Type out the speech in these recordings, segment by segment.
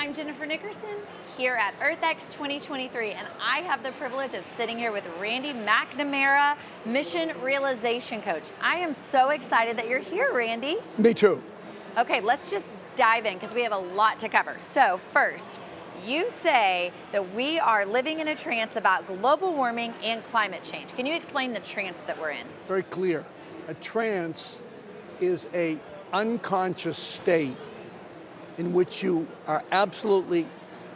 I'm Jennifer Nickerson here at EarthX 2023, and I have the privilege of sitting here with Randy McNamara, Mission Realization Coach. I am so excited that you're here, Randy. Me too. Okay, let's just dive in because we have a lot to cover. So first, you say that we are living in a trance about global warming and climate change. Can you explain the trance that we're in? Very clear. A trance is an unconscious state in which you are absolutely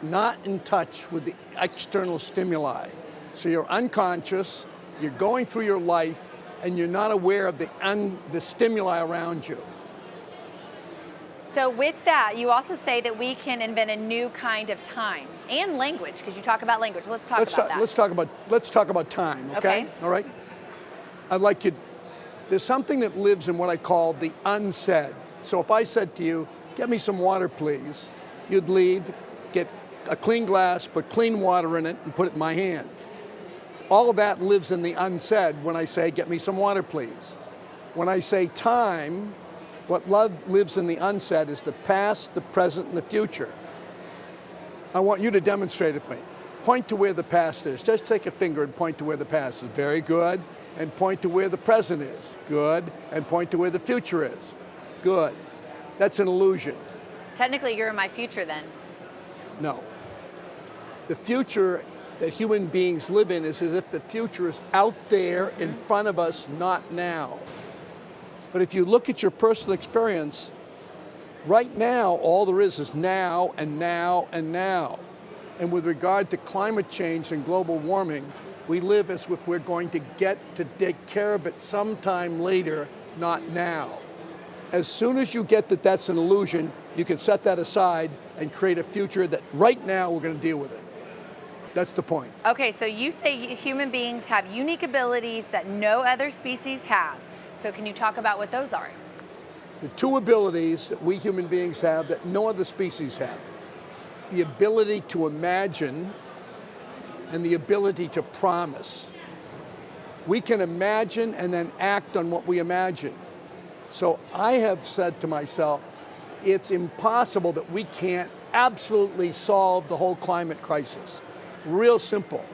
not in touch with the external stimuli. So you're unconscious, you're going through your life, and you're not aware of the stimuli around you. So with that, you also say that we can invent a new kind of time and language, because you talk about language. Let's talk about that. Let's talk about time, okay? All right? I'd like you, there's something that lives in what I call the unsaid. So if I said to you, get me some water, please, you'd leave, get a clean glass, put clean water in it, and put it in my hand. All of that lives in the unsaid when I say, get me some water, please. When I say time, what love lives in the unsaid is the past, the present, and the future. I want you to demonstrate it to me. Point to where the past is. Just take a finger and point to where the past is. Very good. And point to where the present is. Good. And point to where the future is. Good. That's an illusion. Technically, you're in my future then. No. The future that human beings live in is as if the future is out there in front of us, not now. But if you look at your personal experience, right now, all there is now and now and now. And with regard to climate change and global warming, we live as if we're going to get to take care of it sometime later, not now. As soon as you get that that's an illusion, you can set that aside and create a future that right now we're going to deal with it. That's the point. Okay, so you say human beings have unique abilities that no other species have. So can you talk about what those are? The two abilities that we human beings have that no other species have. The ability to imagine and the ability to promise. We can imagine and then act on what we imagine. So I have said to myself, it's impossible that we can't absolutely solve the whole climate crisis. Real simple.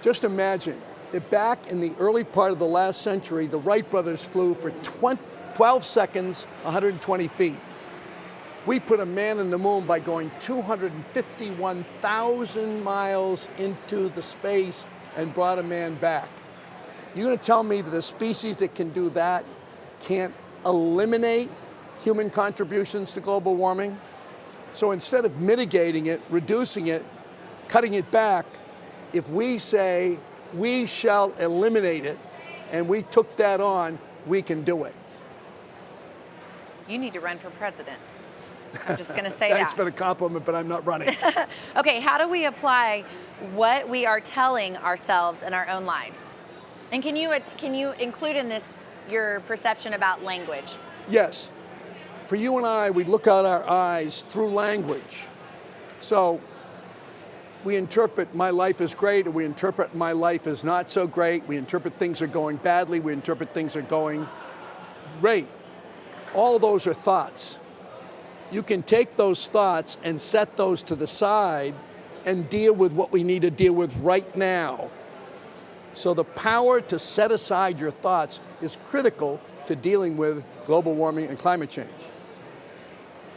Just imagine that back in the early part of the last century, the Wright brothers flew for 12 seconds, 120 feet. We put a man in the moon by going 251,000 miles into the space and brought a man back. You're going to tell me that a species that can do that can't eliminate human contributions to global warming? So instead of mitigating it, reducing it, cutting it back, if we say we shall eliminate it and we took that on, we can do it. You need to run for president. I'm just going to say Thanks that. for the compliment, but I'm not running. Okay, how do we apply what we are telling ourselves in our own lives? And can you include in this your perception about language? Yes. For you and I, we look out our eyes through language. So we interpret my life is great, or we interpret my life is not so great. We interpret things are going badly. We interpret things are going great. All those are thoughts. You can take those thoughts and set those to the side and deal with what we need to deal with right now. So the power to set aside your thoughts is critical to dealing with global warming and climate change.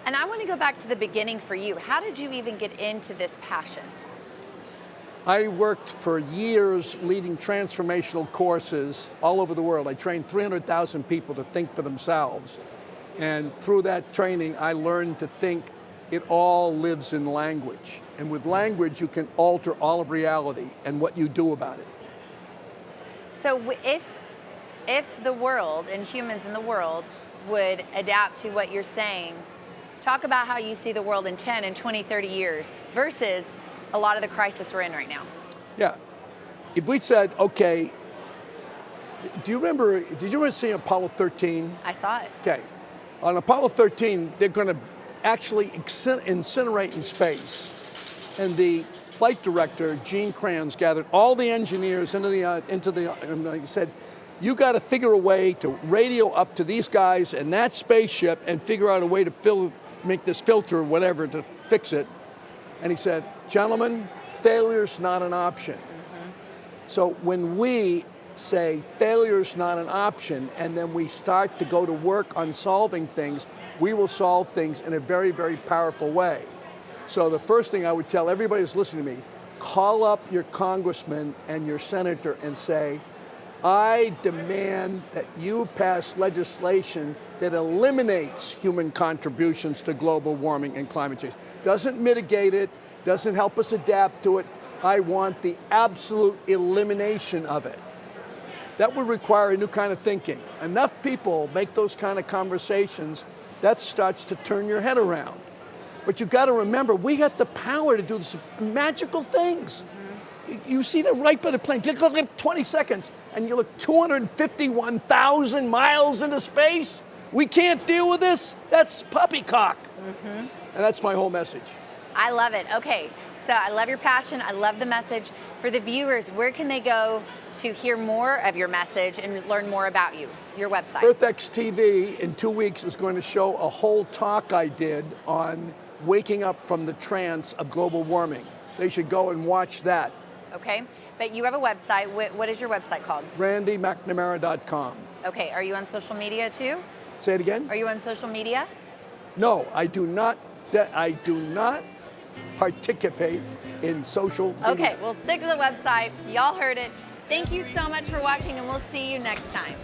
And I want to go back to the beginning for you. How did you even get into this passion? I worked for years leading transformational courses all over the world. I trained 300,000 people to think for themselves. And through that training, I learned to think it all lives in language. And with language, you can alter all of reality and what you do about it. So if the world and humans in the world would adapt to what you're saying, talk about how you see the world in 10 and 20, 30 years versus a lot of the crisis we're in right now. Yeah. If we said, okay, did you ever see Apollo 13? I saw it. Okay. On Apollo 13, they're going to actually incinerate in space. And the flight director, Gene Kranz, gathered all the engineers and he said, you got to figure a way to radio up to these guys and that spaceship and figure out a way to make this filter or whatever to fix it. And he said, gentlemen, failure's not an option. So when we say failure's not an option, and then we start to go to work on solving things, we will solve things in a very, very powerful way. So the first thing I would tell everybody who's listening to me, call up your congressman and your senator and say, I demand that you pass legislation that eliminates human contributions to global warming and climate change. Doesn't mitigate it, doesn't help us adapt to it. I want the absolute elimination of it. That would require a new kind of thinking. Enough people make those kind of conversations, that starts to turn your head around. But you've got to remember, we got the power to do some magical things. You see the right by the plane, you look 20 seconds, and you look 251,000 miles into space. We can't deal with this. That's poppycock. And that's my whole message. I love it. Okay, so I love your passion. I love the message. For the viewers, where can they go to hear more of your message and learn more about you, your website? EarthX TV in 2 weeks is going to show a whole talk I did on waking up from the trance of global warming. They should go and watch that. Okay, but you have a website. What is your website called? RandyMcNamara.com. Okay, are you on social media too? Say it again? Are you on social media? No, I do not participate in social media. Okay, we'll stick to the website. Y'all heard it. Thank you so much for watching, and we'll see you next time.